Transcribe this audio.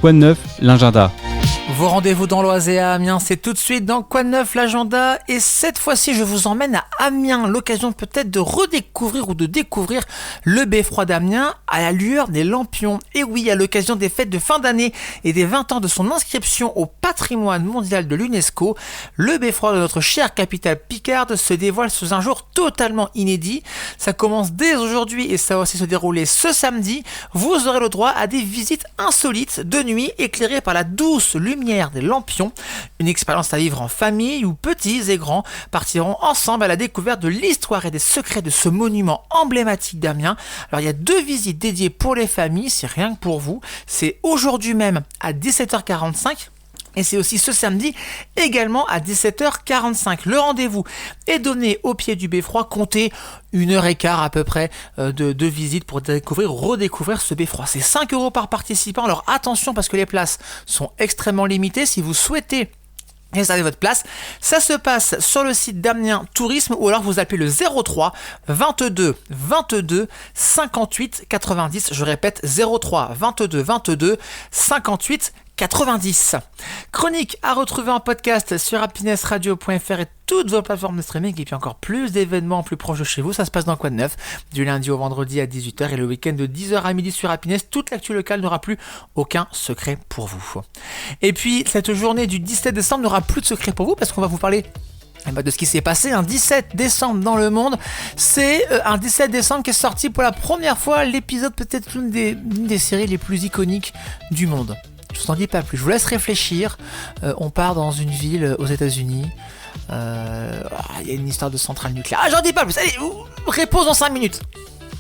Quoi de neuf, l'agenda? Vos rendez-vous dans l'Oise et à Amiens, c'est tout de suite dans Quoi de neuf, l'agenda. Et cette fois-ci, je vous emmène à Amiens. L'occasion peut-être de redécouvrir ou de découvrir le beffroi d'Amiens à la lueur des lampions. Et oui, à l'occasion des fêtes de fin d'année et des 20 ans de son inscription au patrimoine mondial de l'UNESCO, le beffroi de notre chère capitale picarde se dévoile sous un jour totalement inédit. Ça commence dès aujourd'hui et ça va aussi se dérouler ce samedi. Vous aurez le droit à des visites insolites de nuit éclairées par la douce lumière des lampions, une expérience à vivre en famille où petits et grands partiront ensemble à la découverte de l'histoire et des secrets de ce monument emblématique d'Amiens. Alors il y a 2 visites dédiées pour les familles, c'est rien que pour vous, c'est aujourd'hui même à 17h45. Et c'est aussi ce samedi, également à 17h45. Le rendez-vous est donné au pied du beffroi. Comptez 1h15 à peu près de visite pour redécouvrir ce beffroi. C'est 5 € par participant. Alors attention parce que les places sont extrêmement limitées. Si vous souhaitez réserver votre place, ça se passe sur le site d'Amiens Tourisme ou alors vous appelez le 03 22 22 58 90. Je répète 03 22 22 58 90. Chronique à retrouver en podcast sur happinessradio.fr et toutes vos plateformes de streaming et puis encore plus d'événements plus proches de chez vous. Ça se passe dans Quoi de neuf du lundi au vendredi à 18h et le week-end de 10h à midi sur Happiness. Toute l'actu locale n'aura plus aucun secret pour vous. Et puis cette journée du 17 décembre n'aura plus de secret pour vous parce qu'on va vous parler de ce qui s'est passé un 17 décembre dans le monde. C'est un 17 décembre qui est sorti pour la première fois l'épisode peut-être l'une des séries les plus iconiques du monde. Je vous en dis pas plus, je vous laisse réfléchir. On part dans une ville aux États-Unis. Il y a une histoire de centrale nucléaire. J'en dis pas plus. Allez, réponse dans 5 minutes.